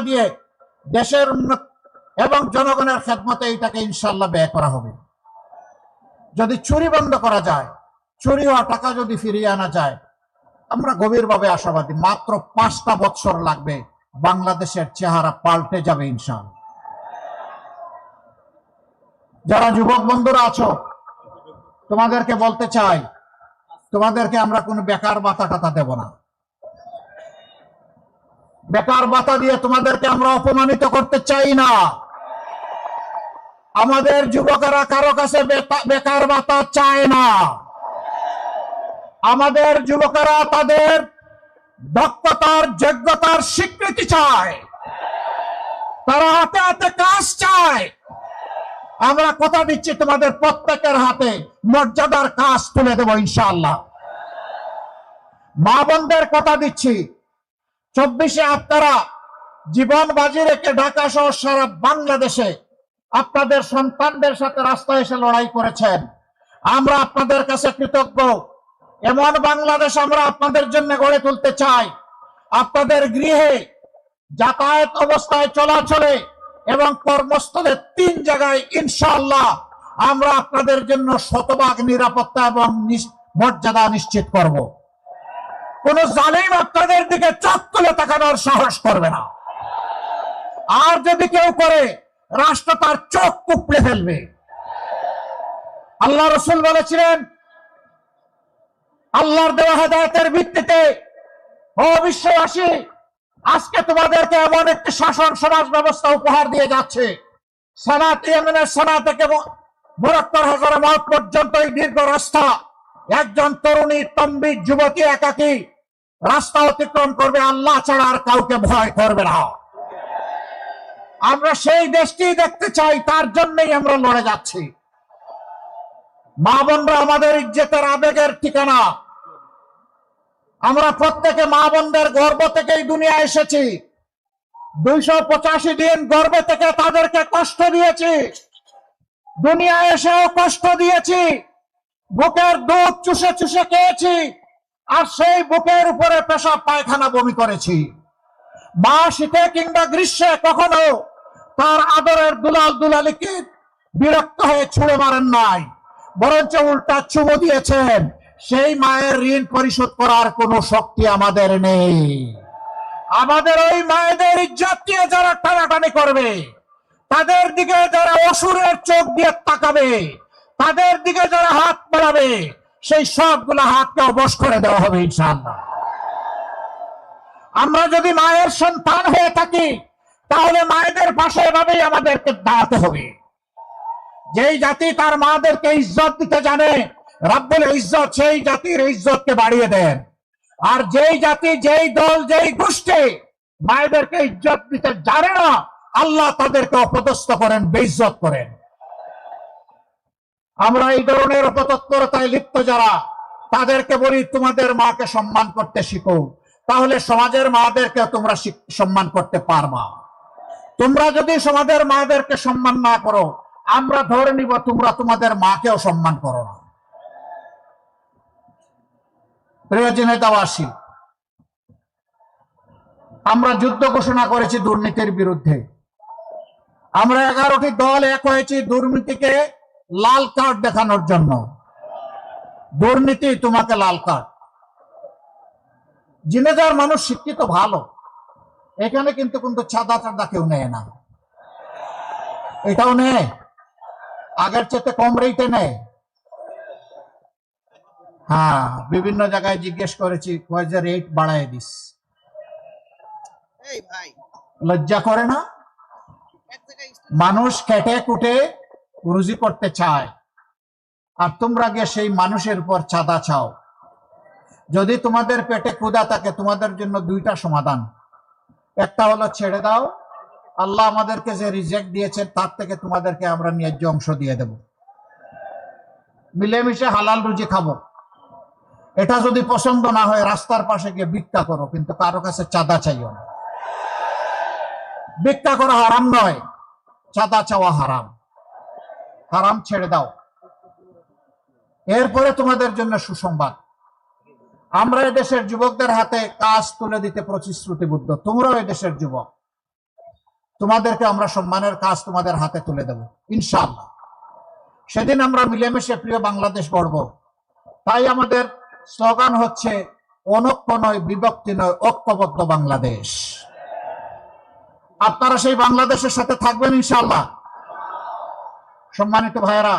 দিয়ে দেশের উন্নতি এবং জনগণের খেদমতে এটাকে ইনশাল্লাহ ব্যয় করা হবে। যদি চুরি বন্ধ করা যায়, চুরি হওয়া টাকা যদি ফিরিয়ে আনা যায়, আমরা গভীরভাবে আশাবাদী মাত্র 5টা বছর লাগবে, বাংলাদেশের চেহারা পাল্টে যাবে ইনশাআল্লাহ। যারা যুবক বন্ধুরা আছো, তোমাদেরকে বলতে চাই, তোমাদেরকে আমরা কোনো বেকার ভাতা টাতা দেব না। বেকার ভাতা দিয়ে তোমাদেরকে আমরা অপমানিত করতে চাই না। আমাদের যুবকেরা কারো কাছে বেকার ভাতা চায় না। আমাদের যুবকেরা তাদের দক্ষতার যোগ্যতার স্বীকৃতি চায়, তারা হাতে হাতে কাজ চায়। আমরা কথা দিচ্ছি তোমাদের প্রত্যেকের হাতে মর্যাদার কাজ তুলে দেব ইনশাআল্লাহ। মা বোনদের কথা দিচ্ছি, 24-এ আপনারা জীবন বাজি রেখে ঢাকা সহ সারা বাংলাদেশে আপনাদের সন্তানদের সাথে রাস্তায় এসে লড়াই করেছেন। আমরা আপনাদের কাছে কৃতজ্ঞ। এমন বাংলাদেশ আমরা আপনাদের জন্য গড়ে তুলতে চাই। আপনাদের গৃহে, যাতায়াত অবস্থায়, চলাচলে এবং কর্মস্থলে 3 জায়গায় ইনশাআল্লাহ আমরা আপনাদের জন্য শতভাগ নিরাপত্তা এবং মর্যাদা নিশ্চিত করব। কোন জালিম আপনাদের দিকে চোখ তুলে তাকানোর সাহস করবে না। আর যদি কেউ করে, রাষ্ট্র তার চোখ কুপড়ে ফেলবে। আল্লাহ রাসূল বলেছিলেন, আল্লাহর দেওয়া হেদায়েতের ভিত্তিতে ও বিশ্ববাসী, আজকে তোমাদেরকে এমন একটি শাসন সমাজ ব্যবস্থা উপহার দিয়ে যাচ্ছে, সানাত ইয়েমেনের সানা থেকে মুরাক্কার হাজারামাত পর্যন্ত এই দীর্ঘ রাস্তা একজন তরুণী তম্বি যুবতী একাকী রাস্তা অতিক্রম করবে, আল্লাহ ছাড়া আর কাউকে ভয় করবে না। আমরা সেই দেশটি দেখতে চাই, তার জন্যই আমরা লড়ে যাচ্ছি। মা বোনরা আমাদের ইজ্জতের আবেগের ঠিকানা। আমরা প্রত্যেকে মা বোনদের গর্ভ থেকেই দুনিয়া এসেছি। 285 দিন গর্ভে থেকে তাদেরকে কষ্ট দিয়েছি, দুনিয়া এসেও কষ্ট দিয়েছি, বুকের দুধ চুষে চুষে খেয়েছি, আর সেই বুকের উপরে পেশাব পায়খানা বমি করেছি। মা শীতে কিংবা গ্রীষ্মে কখনো তার আদরের দুলাল দুলালিকে বিরক্ত হয়ে ছুঁড়ে মারেন নাই, বরঞ্চ উল্টা চুমু দিয়েছেন। সেই মায়ের ঋণ পরিশোধ করার কোনো শক্তি আমাদের নেই। আমাদের ওই মায়েদের ইজ্জত নিয়ে যারা টানাটানি করবে, তাদের দিকে যারা অসুরের চোখ দিয়ে তাকাবে, তাদের দিকে যারা হাত বাড়াবে, সেই সবগুলো হাতকে অবশ করে দেওয়া হবে ইনশাআল্লাহ। আমরা যদি মায়ের সন্তান হয়ে থাকি, তাহলে মায়েদের পাশে এভাবেই আমাদেরকে দাঁড়াতে হবে। যেই জাতি তার মাদেরকে ইজ্জত দিতে জানে, রব্বুল ইজ্জত সেই জাতির ইজ্জতকে বাড়িয়ে দেন। আর যেই জাতি, যেই দল, যেই গোষ্ঠী মায়েদেরকে ইজ্জত দিতে জানে না, আল্লাহ তাদেরকে অপদস্থ করেন, বেইজ্জত করেন। আমরা এই ধরনের অপতৎপরতায় লিপ্ত যারা, তাদেরকে বলি, তোমাদের মাকে সম্মান করতে শিখো, তাহলে সমাজের মাদেরকে তোমরা সম্মান করতে পারবা। তোমরা যদি সমাজের মাদেরকে সম্মান না করো, আমরা ধরে নিব তোমরা তোমাদের মাকেও সম্মান করো না। প্রিয় জেনেতাবাসী, আমরা যুদ্ধ ঘোষণা করেছি দুর্নীতির বিরুদ্ধে। আমরা 11টি দল এক হয়েছি দুর্নীতিকে লাল কার্ড দেখানোর জন্য। দুর্নীতি তোমাকে লাল কার্ড। জিনেদার মানুষ শিক্ষিত ভালো, এখানে কিন্তু চাঁদা চাঁদা কেউ নেয় না। এটাও নেয়, আগের চেয়ে কম রেটে নেয়। হ্যাঁ, বিভিন্ন জায়গায় জিজ্ঞেস করেছি, কয় যে রেট বাড়ায় দিস। লজ্জা করে না? মানুষ খেটে কুটে রুজি করতে চায়, আর তোমরা গিয়ে সেই মানুষের উপর চাঁদা চাও। যদি তোমাদের পেটে ক্ষুধা থাকে, তোমাদের জন্য 2টা সমাধান। একটা হলো ছেড়ে দাও, আল্লাহ আমাদেরকে যে রিজেক্ট দিয়েছেন তার থেকে তোমাদেরকে আমরা ন্যায্য অংশ দিয়ে দেব, মিলেমিশে হালাল রুজি খাবো। এটা যদি পছন্দ না হয়, রাস্তার পাশে গিয়ে ভিক্ষা করো, কিন্তু কারো কাছে চাঁদা চাইও না। ভিক্ষা করা হারাম নয়, চাঁদা চাওয়া হারাম। হারাম ছেড়ে দাও। এরপরে তোমাদের জন্য সুসংবাদ, আমরা এদেশের যুবকদের হাতে কাজ তুলে দিতে প্রতিশ্রুতিবদ্ধ। তোমরাও এদেশের যুবক, তোমাদেরকে আমরা সম্মানের কাজ তোমাদের হাতে তুলে দেব ইনশাআল্লাহ। সেদিন আমরা মিলেমিশে প্রিয় বাংলাদেশ গড়ব। তাই আমাদের স্লোগান হচ্ছে অনৈক্য নয়, বিভক্তি নয়, ঐক্যবদ্ধ বাংলাদেশ। আপনারা সেই বাংলাদেশের সাথে থাকবেন ইনশাআল্লাহ। সম্মানিত ভাইয়েরা,